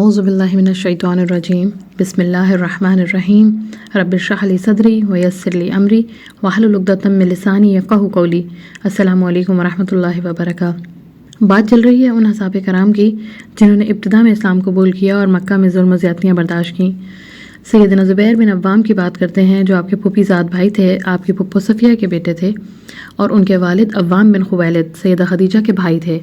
اعوذ باللہ من الشیطان الرجیم بسم اللہ الرحمن الرحیم رب اشرح لی صدری ویسر لی امری واحلل عقدۃ من لسانی یفقہوا قولی۔ السلام علیکم ورحمۃ اللہ وبرکاتہ۔ بات چل رہی ہے ان اصحاب کرام کی جنہوں نے ابتدا میں اسلام قبول کیا اور مکہ میں ظلم و زیادتیاں برداشت کیں۔ سیدنا زبیر بن عوام کی بات کرتے ہیں جو آپ کے پھوپھی زاد بھائی تھے، آپ کی پھپھو صفیہ کے بیٹے تھے، اور ان کے والد عوام بن خویلد سیدہ خدیجہ کے بھائی تھے۔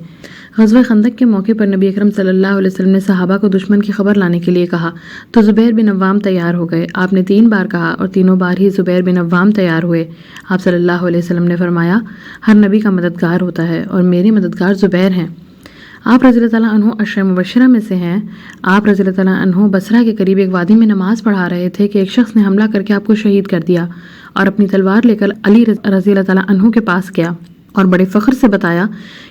غزوہ خندق کے موقع پر نبی اکرم صلی اللہ علیہ وسلم نے صحابہ کو دشمن کی خبر لانے کے لیے کہا تو زبیر بن عوام تیار ہو گئے۔ آپ نے 3 بار کہا اور تینوں بار ہی زبیر بن عوام تیار ہوئے۔ آپ صلی اللہ علیہ وسلم نے فرمایا، ہر نبی کا مددگار ہوتا ہے اور میرے مددگار زبیر ہیں۔ آپ رضی اللہ تعالیٰ عنہ عشرہ مبشرہ میں سے ہیں۔ آپ رضی اللہ تعالیٰ عنہ بصرہ کے قریب ایک وادی میں نماز پڑھا رہے تھے کہ ایک شخص نے حملہ کر کے آپ کو شہید کر دیا اور اپنی تلوار لے کر علی رضی اللہ تعالیٰ عنہ کے پاس گیا اور بڑے فخر سے بتایا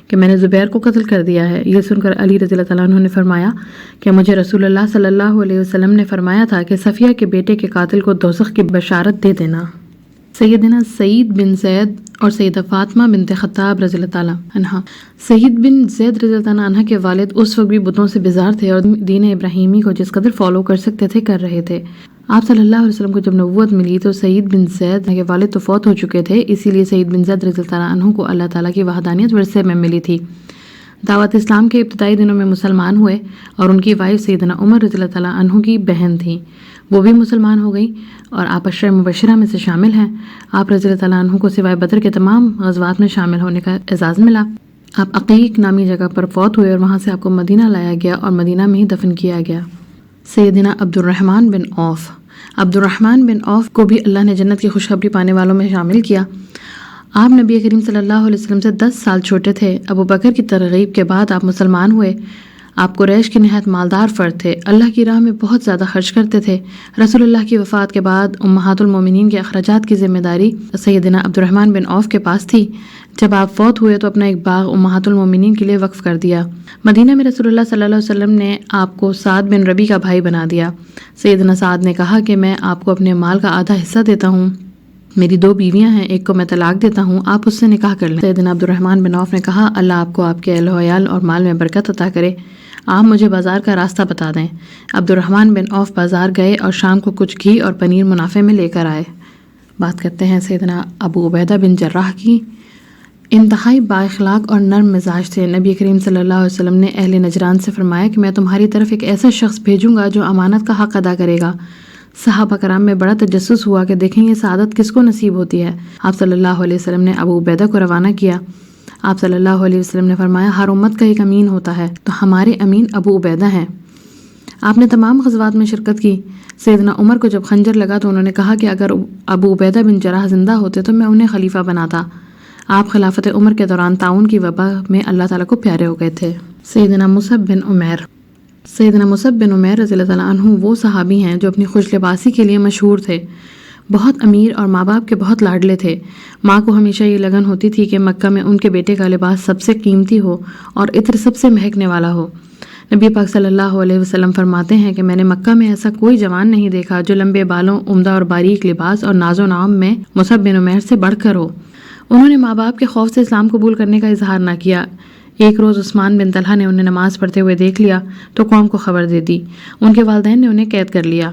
کہ میں نے زبیر کو قتل کر دیا ہے۔ یہ سن کر علی رضی اللہ تعالیٰ عنہ نے فرمایا کہ مجھے رسول اللہ صلی اللہ علیہ وسلم نے فرمایا تھا کہ صفیہ کے بیٹے کے قاتل کو دوزخ کی بشارت دے دینا۔ سیدنا سعید بن زید اور سیدہ فاطمہ بنت خطاب رضی اللہ تعالیٰ عنہ۔ سعید بن زید رضی اللہ تعالیٰ عنہ کے والد اس وقت بھی بتوں سے بیزار تھے اور دین ابراہیمی کو جس قدر فالو کر سکتے تھے کر رہے تھے۔ آپ صلی اللہ علیہ وسلم کو جب نبوت ملی تو سعید بن زید کے والد تو فوت ہو چکے تھے، اسی لیے سعید بن زید رضی اللہ تعالیٰ عنہ کو اللہ تعالیٰ کی وحدانیت ورثے میں ملی تھی۔ دعوت اسلام کے ابتدائی دنوں میں مسلمان ہوئے اور ان کی وائف سیدنا عمر رضی اللہ تعالیٰ عنہ کی بہن تھیں، وہ بھی مسلمان ہو گئی اور آپ عشرہ مبشرہ میں سے شامل ہیں۔ آپ رضی اللہ تعالیٰ عنہ کو سوائے بدر کے تمام غزوات میں شامل ہونے کا اعزاز ملا۔ آپ عقیق نامی جگہ پر فوت ہوئے اور وہاں سے آپ کو مدینہ لایا گیا اور مدینہ میں ہی دفن کیا گیا۔ سیدنا عبد الرحمن بن عوف۔ عبد الرحمن بن عوف کو بھی اللہ نے جنت کی خوشخبری پانے والوں میں شامل کیا۔ آپ نبی کریم صلی اللہ علیہ وسلم سے 10 سال چھوٹے تھے۔ ابو بکر کی ترغیب کے بعد آپ مسلمان ہوئے۔ آپ قریش کے نہایت مالدار فرد تھے، اللہ کی راہ میں بہت زیادہ خرچ کرتے تھے۔ رسول اللہ کی وفات کے بعد امہات المومنین کے اخراجات کی ذمہ داری سیدنا عبد الرحمن بن عوف کے پاس تھی۔ جب آپ فوت ہوئے تو اپنا ایک باغ امہات المومنین کے لیے وقف کر دیا۔ مدینہ میں رسول اللہ صلی اللہ علیہ وسلم نے آپ کو سعد بن ربی کا بھائی بنا دیا۔ سیدنا سعد نے کہا کہ میں آپ کو اپنے مال کا آدھا حصہ دیتا ہوں، میری 2 بیویاں ہیں، ایک کو میں طلاق دیتا ہوں، آپ اس سے نکاح کر لیں۔ سیدنا عبد الرحمن بن عوف نے کہا، اللہ آپ کو آپ کے اہل و عیال اور مال میں برکت عطا کرے، آپ مجھے بازار کا راستہ بتا دیں۔ عبد الرحمن بن عوف بازار گئے اور شام کو کچھ گھی اور پنیر منافع میں لے کر آئے۔ بات کرتے ہیں سیدنا ابو عبیدہ بن جراح کی۔ انتہائی با اخلاق اور نرم مزاج تھے۔ نبی کریم صلی اللہ علیہ وسلم نے اہل نجران سے فرمایا کہ میں تمہاری طرف ایک ایسا شخص بھیجوں گا جو امانت کا حق ادا کرے گا۔ صحابہ کرام میں بڑا تجسس ہوا کہ دیکھیں یہ سعادت کس کو نصیب ہوتی ہے۔ آپ صلی اللہ علیہ وسلم نے ابو عبیدہ کو روانہ کیا۔ آپ صلی اللہ علیہ وسلم نے فرمایا، ہر امت کا ایک امین ہوتا ہے، تو ہمارے امین ابو عبیدہ ہیں۔ آپ نے تمام غزوات میں شرکت کی۔ سیدنا عمر کو جب خنجر لگا تو انہوں نے کہا کہ اگر ابو عبیدہ بن جراح زندہ ہوتے تو میں انہیں خلیفہ بناتا۔ آپ خلافت عمر کے دوران طاعون کی وبا میں اللہ تعالیٰ کو پیارے ہو گئے تھے۔ سیدنا مصعب بن عمیر۔ سیدنا مصعب بن عمیر رضی اللہ تعالیٰ عنہ وہ صحابی ہیں جو اپنی خوش لباسی کے لیے مشہور تھے، بہت امیر اور ماں باپ کے بہت لاڈلے تھے۔ ماں کو ہمیشہ یہ لگن ہوتی تھی کہ مکہ میں ان کے بیٹے کا لباس سب سے قیمتی ہو اور عطر سب سے مہکنے والا ہو۔ نبی پاک صلی اللہ علیہ وسلم فرماتے ہیں کہ میں نے مکہ میں ایسا کوئی جوان نہیں دیکھا جو لمبے بالوں، عمدہ اور باریک لباس اور ناز و نام میں مصعب بن عمیر سے بڑھ کر ہو۔ انہوں نے ماں باپ کے خوف سے اسلام قبول کرنے کا اظہار نہ کیا۔ ایک روز عثمان بن طلحہ نے انہیں نماز پڑھتے ہوئے دیکھ لیا تو قوم کو خبر دے دی۔ ان کے والدین نے انہیں قید کر لیا۔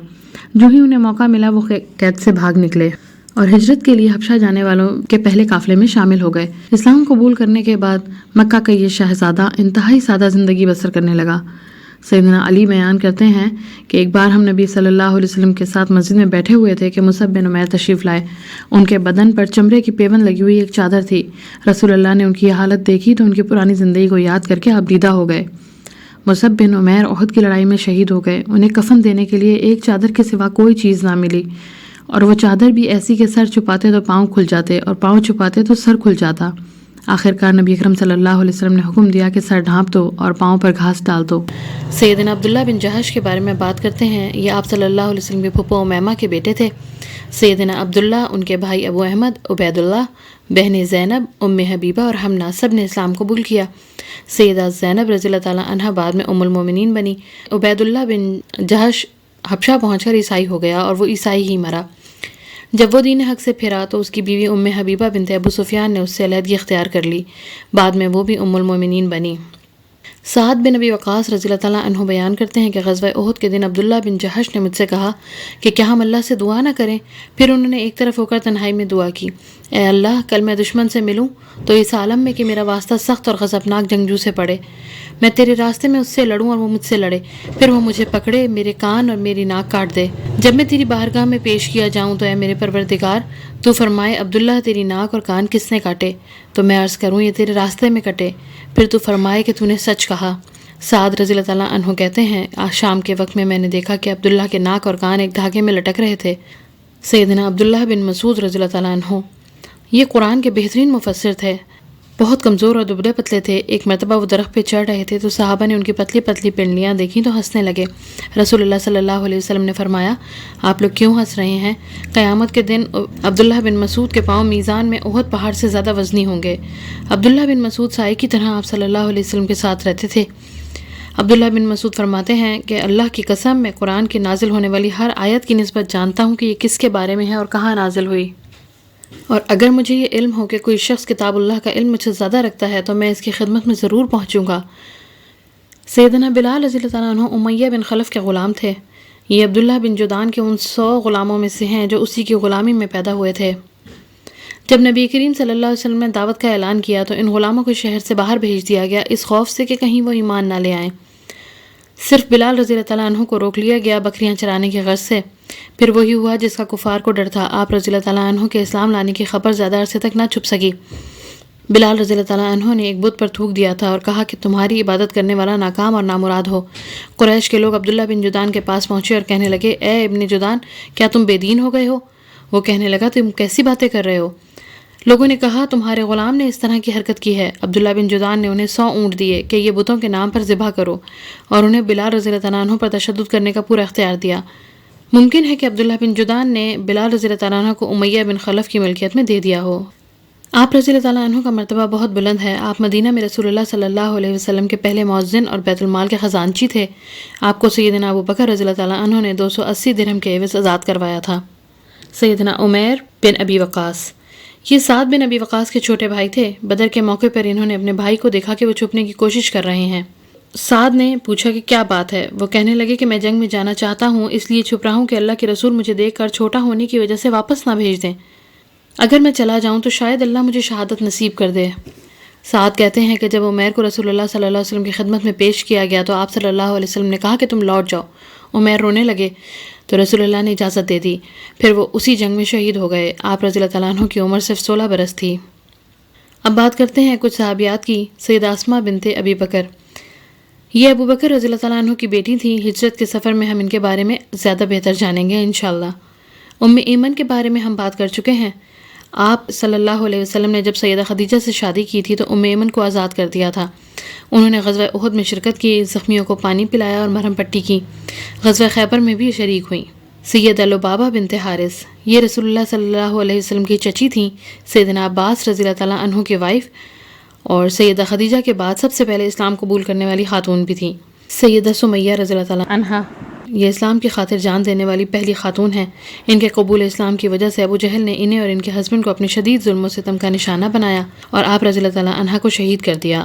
جو ہی انہیں موقع ملا وہ قید سے بھاگ نکلے اور ہجرت کے لیے حبشہ جانے والوں کے پہلے قافلے میں شامل ہو گئے۔ اسلام قبول کرنے کے بعد مکہ کا یہ شہزادہ انتہائی سادہ زندگی بسر کرنے لگا۔ سیدنا علی بیان کرتے ہیں کہ ایک بار ہم نبی صلی اللہ علیہ وسلم کے ساتھ مسجد میں بیٹھے ہوئے تھے کہ مصعب بن عمیر تشریف لائے۔ ان کے بدن پر چمڑے کی پیوند لگی ہوئی ایک چادر تھی۔ رسول اللہ نے ان کی حالت دیکھی تو ان کی پرانی زندگی کو یاد کر کے آپ دیدہ ہو گئے۔ مصعب بن عمیر احد کی لڑائی میں شہید ہو گئے۔ انہیں کفن دینے کے لیے ایک چادر کے سوا کوئی چیز نہ ملی، اور وہ چادر بھی ایسی کہ سر چھپاتے تو پاؤں کھل جاتے اور پاؤں چھپاتے تو سر کھل جاتا۔ آخرکار نبی اکرم صلی اللہ علیہ وسلم نے حکم دیا کہ سر ڈھانپ دو اور پاؤں پر گھاس ڈال دو۔ سیدنا عبداللہ بن جہش کے بارے میں بات کرتے ہیں۔ یہ آپ صلی اللہ علیہ وسلم کے پھپھو امیمہ کے بیٹے تھے۔ سیدنا عبداللہ، ان کے بھائی ابو احمد، عبید اللہ، بہنیں زینب، ام حبیبہ اور حمنہ سب نے اسلام قبول کیا۔ سیدہ زینب رضی اللہ تعالیٰ عنہا بعد میں ام المومنین بنی۔ عبید اللہ بن جہش حبشہ پہنچ کر عیسائی ہو گیا اور وہ عیسائی ہی مرا۔ جب وہ دین حق سے پھرا تو اس کی بیوی ام حبیبہ بنت ابو سفیان نے اس سے علیحدگی اختیار کر لی۔ بعد میں وہ بھی ام المومنین بنی۔ سعد بن ابی وقاص رضی اللہ تعالیٰ عنہ بیان کرتے ہیں کہ غزوہ احد کے دن عبداللہ بن جہش نے مجھ سے کہا کہ کیا ہم اللہ سے دعا نہ کریں؟ پھر انہوں نے ایک طرف ہو کر تنہائی میں دعا کی، اے اللہ، کل میں دشمن سے ملوں تو اس عالم میں کہ میرا واسطہ سخت اور غضبناک جنگجو سے پڑے، میں تیرے راستے میں اس سے لڑوں اور وہ مجھ سے لڑے، پھر وہ مجھے پکڑے، میرے کان اور میری ناک کاٹ دے، جب میں تیری بارگاہ میں پیش کیا جاؤں تو اے میرے پروردگار تو فرمائے عبداللہ تیری ناک اور کان کس نے کاٹے؟ تو میں عرض کروں یہ تیرے راستے میں کٹے، پھر تو فرمائے کہ تو نے سچ کہا۔ سعد رضی اللہ تعالیٰ عنہ کہتے ہیں شام کے وقت میں نے دیکھا کہ عبداللہ کے ناک اور کان ایک دھاگے میں لٹک رہے تھے۔ سیدنا عبداللہ بن مسعود رضی اللہ تعالیٰ عنہ یہ قرآن کے بہترین مفسر تھے، بہت کمزور اور دبلے پتلے تھے۔ ایک مرتبہ وہ درخت پہ چڑھ رہے تھے تو صحابہ نے ان کی پتلی پتلی پنڈلیاں دیکھیں تو ہنسنے لگے۔ رسول اللہ صلی اللہ علیہ وسلم نے فرمایا آپ لوگ کیوں ہنس رہے ہیں؟ قیامت کے دن عبداللہ بن مسعود کے پاؤں میزان میں احد پہاڑ سے زیادہ وزنی ہوں گے۔ عبداللہ بن مسعود سائے کی طرح آپ صلی اللہ علیہ وسلم کے ساتھ رہتے تھے۔ عبداللہ بن مسعود فرماتے ہیں کہ اللہ کی قسم میں قرآن کی نازل ہونے والی ہر آیت کی نسبت جانتا ہوں کہ یہ کس کے بارے میں ہے اور کہاں نازل ہوئی، اور اگر مجھے یہ علم ہو کہ کوئی شخص کتاب اللہ کا علم مجھ سے زیادہ رکھتا ہے تو میں اس کی خدمت میں ضرور پہنچوں گا۔ سیدنا بلال رضی اللہ تعالیٰ عنہ امیہ بن خلف کے غلام تھے۔ یہ عبداللہ بن جدعان کے ان 100 غلاموں میں سے ہیں جو اسی کی غلامی میں پیدا ہوئے تھے۔ جب نبی کریم صلی اللہ علیہ وسلم نے دعوت کا اعلان کیا تو ان غلاموں کو شہر سے باہر بھیج دیا گیا اس خوف سے کہ کہیں وہ ایمان نہ لے آئیں۔ صرف بلال رضی اللہ تعالیٰ عنہ کو روک لیا گیا بکریاں چرانے کی غرض سے۔ پھر وہی ہوا جس کا کفار کو ڈر تھا، آپ رضی اللہ تعالیٰ عنہ کے اسلام لانے کی خبر زیادہ عرصے تک نہ چھپ سکی۔ بلال رضی اللہ تعالیٰ عنہ نے ایک بت پر تھوک دیا تھا اور کہا کہ تمہاری عبادت کرنے والا ناکام اور نامراد ہو۔ قریش کے لوگ عبداللہ بن جدعان کے پاس پہنچے اور کہنے لگے اے ابن جدعان، کیا تم بے دین ہو گئے ہو؟ وہ کہنے لگا تم کیسی باتیں کر رہے ہو؟ لوگوں نے کہا تمہارے غلام نے اس طرح کی حرکت کی ہے۔ عبداللہ بن جدعان نے انہیں 100 اونٹ دیے کہ یہ بتوں کے نام پر ذبح کرو، اور انہیں بلال رضی اللہ تعالیٰ عنہ پر تشدد کرنے کا پورا اختیار دیا۔ ممکن ہے کہ عبداللہ بن جدعان نے بلال رضی اللہ تعالیٰ عنہ کو امیہ بن خلف کی ملکیت میں دے دیا ہو۔ آپ رضی اللہ تعالیٰ عنہ کا مرتبہ بہت بلند ہے۔ آپ مدینہ میں رسول اللہ صلی اللہ علیہ وسلم کے پہلے مؤذن اور بیت المال کے خزانچی تھے۔ آپ کو سیدنا ابو بکر رضی اللہ تعالیٰ عنہ نے 280 درہم کے عوض آزاد کروایا تھا۔ سیدنا عمیر بن ابی وقاص یہ سعد بن ابی وقاص کے چھوٹے بھائی تھے۔ بدر کے موقع پر انہوں نے اپنے بھائی کو دیکھا کہ وہ چھپنے کی کوشش کر رہے ہیں۔ سعد نے پوچھا کہ کیا بات ہے؟ وہ کہنے لگے کہ میں جنگ میں جانا چاہتا ہوں، اس لیے چھپ رہا ہوں کہ اللہ کے رسول مجھے دیکھ کر چھوٹا ہونے کی وجہ سے واپس نہ بھیج دیں۔ اگر میں چلا جاؤں تو شاید اللہ مجھے شہادت نصیب کر دے۔ سعد کہتے ہیں کہ جب عمیر کو رسول اللہ صلی اللہ علیہ وسلم کی خدمت میں پیش کیا گیا تو آپ صلی اللہ علیہ وسلم نے کہا کہ تم لوٹ جاؤ۔ عمیر رونے لگے تو رسول اللہ نے اجازت دے دی، پھر وہ اسی جنگ میں شہید ہو گئے۔ آپ رضی اللہ تعالیٰ عنہ کی عمر صرف 16 برس تھی۔ اب بات کرتے ہیں کچھ صحابیات کی۔ سیدہ اسماء بنت ابی بکر یہ ابو بکر رضی اللہ تعالیٰ عنہ کی بیٹی تھی۔ ہجرت کے سفر میں ہم ان کے بارے میں زیادہ بہتر جانیں گے انشاءاللہ۔ ام ایمن کے بارے میں ہم بات کر چکے ہیں۔ آپ صلی اللہ علیہ وسلم نے جب سیدہ خدیجہ سے شادی کی تھی تو ام ایمن کو آزاد کر دیا تھا۔ انہوں نے غزوہ احد میں شرکت کی، زخمیوں کو پانی پلایا اور مرہم پٹی کی۔ غزوہ خیبر میں بھی شریک ہوئیں۔ سیدہ لبابہ بنت حارث یہ رسول اللہ صلی اللہ علیہ وسلم کی چچی تھیں، سیدنا عباس رضی اللہ تعالیٰ عنہ کی وائف، اور سیدہ خدیجہ کے بعد سب سے پہلے اسلام قبول کرنے والی خاتون بھی تھیں۔ سیدہ سمیہ رضی اللہ تعالیٰ عنہا یہ اسلام کی خاطر جان دینے والی پہلی خاتون ہیں۔ ان کے قبول اسلام کی وجہ سے ابو جہل نے انہیں اور ان کے ہسبینڈ کو اپنے شدید ظلم و ستم کا نشانہ بنایا اور آپ رضی اللہ تعالیٰ عنہ کو شہید کر دیا۔